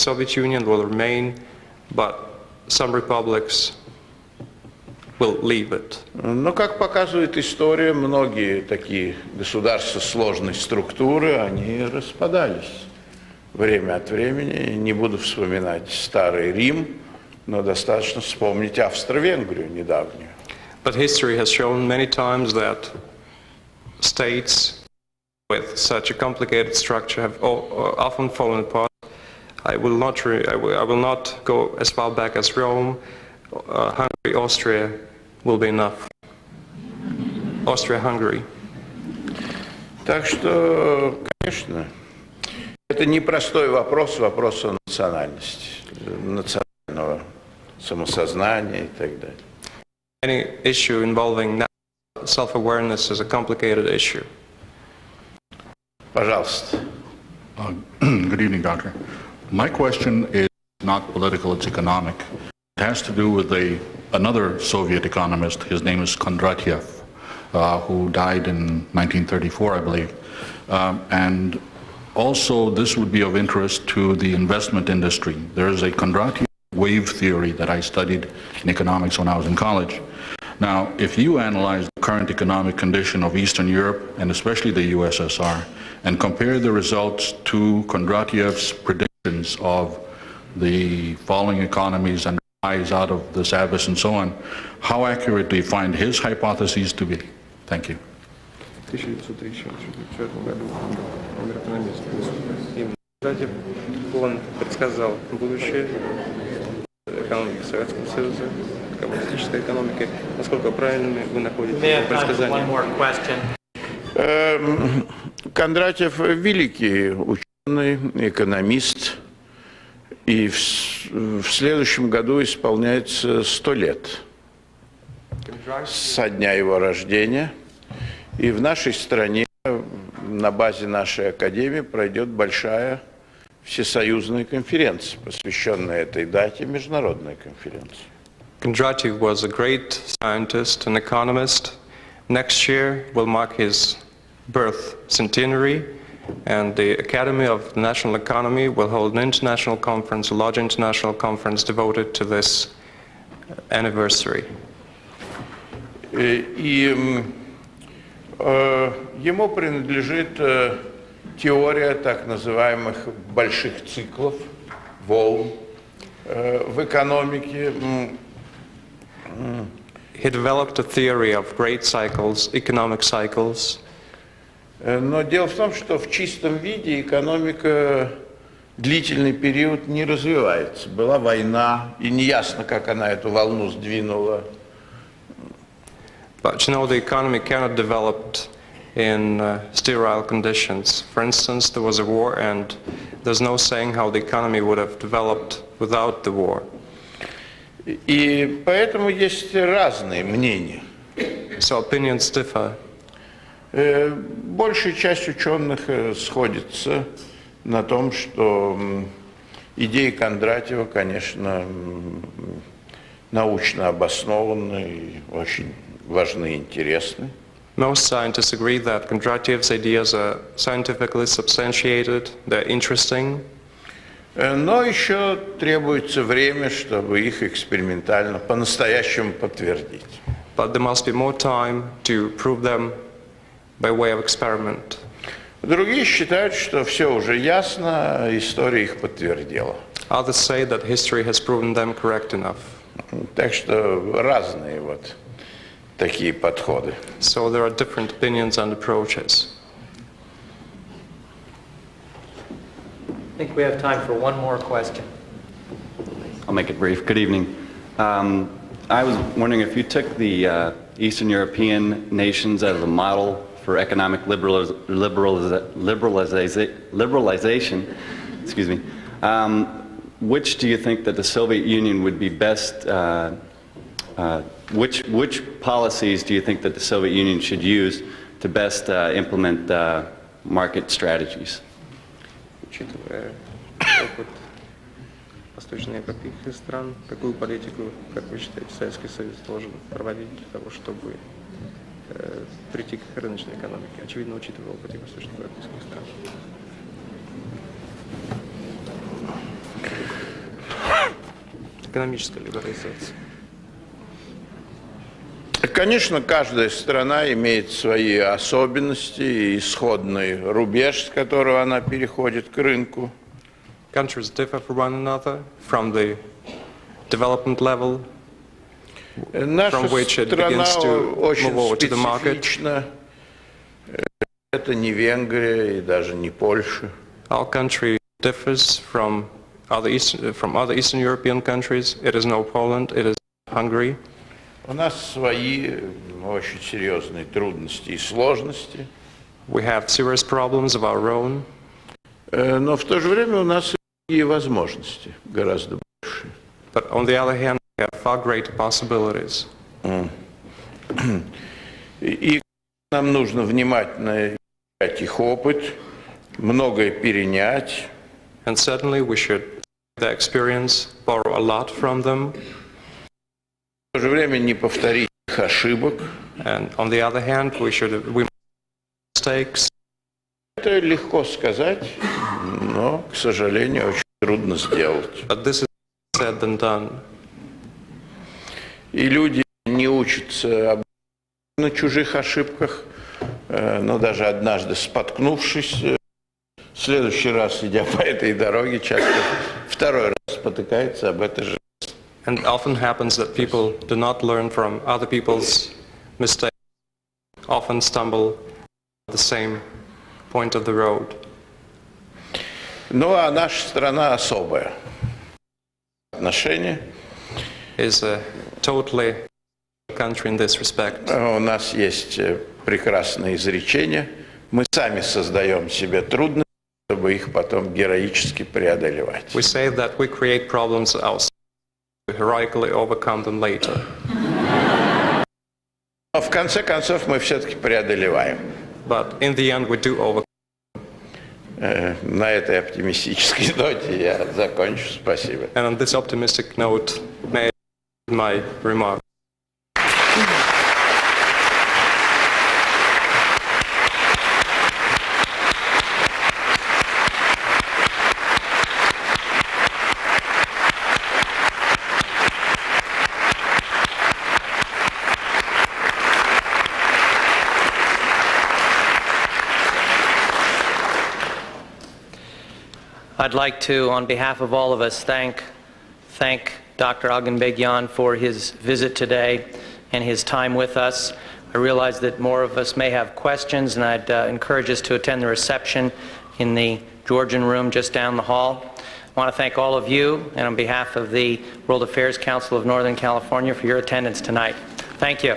Soviet Union will remain, but some republics will leave it. Но, как показывает история, многие такие государства сложной структуры, они распадались время от времени. Не буду вспоминать Старый Рим, но достаточно вспомнить Австро-Венгрию недавнюю. But history has shown many times that states with such a complicated structure have often fallen apart. I will not go as far back as Rome. Hungary, Austria will be enough. Austria-Hungary. Так что, конечно, это непростой вопрос, вопрос о национальности, национального самосознания и так далее. Any issue involving self-awareness is a complicated issue. Пожалуйста. Good evening, Doctor. My question is not political, it's economic. It has to do with another Soviet economist. His name is Kondratyev, who died in 1934, I believe. And also, this would be of interest to the investment industry. There is a Kondratyev wave theory that I studied in economics when I was in college. Now, if you analyze the current economic condition of Eastern Europe, and especially the USSR, and compare the results to Kondratyev's predictions of the falling economies and rise out of this abyss and so on, how accurate do you find his hypotheses to be? Thank you. В 1934 году умер экономист. Он предсказал будущее экономики Советского Союза, коммунистической экономики. Насколько правильными вы находите его предсказания? Кондратьев великий ученый, экономист, и в следующем году исполняется 100 лет со дня его рождения. И в нашей стране, на базе нашей академии, пройдет большая всесоюзная конференция, посвященная этой дате, международная конференция. Kondratyev was a great scientist and economist. Next year will mark his birth centenary, and the Academy of the National Economy will hold an international conference, a large international conference devoted to this anniversary. И ему принадлежит теория так называемых больших циклов, волн в экономике. He developed a theory of great cycles, economic cycles. Но дело в том, что в чистом виде экономика длительный период не развивается. Была война, и неясно, как она эту волну сдвинула. But you know, the economy cannot develop in sterile conditions. For instance, there was a war, and there's no saying how the economy would have developed without the war. И поэтому есть разные мнения. So opinions differ. Большая часть ученых сходится на том, что идеи Кондратьева, конечно, научно обоснованы и очень важны и интересны. Most scientists agree that Kondratyev's ideas are scientifically substantiated, they're interesting. Но еще требуется время, чтобы их экспериментально по-настоящему подтвердить. But there must be more time to prove them by way of experiment. Другие считают, что все уже ясно, история их подтвердила. Others say that history has proven them correct enough. Так что разные вот такие подходы. So there are different opinions and approaches. I think we have time for one more question. I'll make it brief. Good evening. I was wondering if you took the Eastern European nations as a model for economic liberalization, excuse me, which do you think that the Soviet Union would be best, which policies do you think that the Soviet Union should use to best implement market strategies? Учитывая опыт восточноевропейских стран, какую политику, как вы считаете, Советский Союз должен проводить для того, чтобы прийти к рыночной экономике, очевидно, учитывая опыт восточноевропейских стран? Экономическая либерализация. Конечно, каждая страна имеет свои особенности и исходный рубеж, с которого она переходит к рынку. Countries differ from one another, from the development level, Наша from which it страна begins to очень move over to the market. специфична. Это не Венгрия и даже не Польша. Our country differs from other Eastern European countries. It is no Poland, it is Hungary. У нас свои очень серьезные трудности и сложности. We have serious problems of our own. Но в то же время у нас и возможности гораздо больше. But on the other hand, we have far greater possibilities. И нам нужно внимательно изучать их опыт, многое перенять. And certainly we should take their experience, borrow a lot from them. В то же время не повторить их ошибок. And on the other hand, we make mistakes. Это легко сказать, но, к сожалению, очень трудно сделать. But this is said than done. И люди не учатся на чужих ошибках, но даже однажды споткнувшись, в следующий раз, идя по этой дороге, часто второй раз спотыкается об этой же. And often happens that people do not learn from other people's mistakes, often stumble at the same point of the road. Ну а наша страна особая. Отношения. Is a totally country in this respect. У нас есть прекрасное изречение. Мы сами создаем себе трудности, чтобы их потом героически преодолевать. We say that we create problems ourselves, we heroically overcome them later. Но в конце концов мы все-таки преодолеваем. But in the end we do overcome. На этой оптимистической ноте я закончу. Спасибо. And on this optimistic note, may I end my remarks. I'd like to, on behalf of all of us, thank Dr. Aganbegyan for his visit today and his time with us. I realize that more of us may have questions, and I'd encourage us to attend the reception in the Georgian room just down the hall. I want to thank all of you, and on behalf of the World Affairs Council of Northern California, for your attendance tonight. Thank you.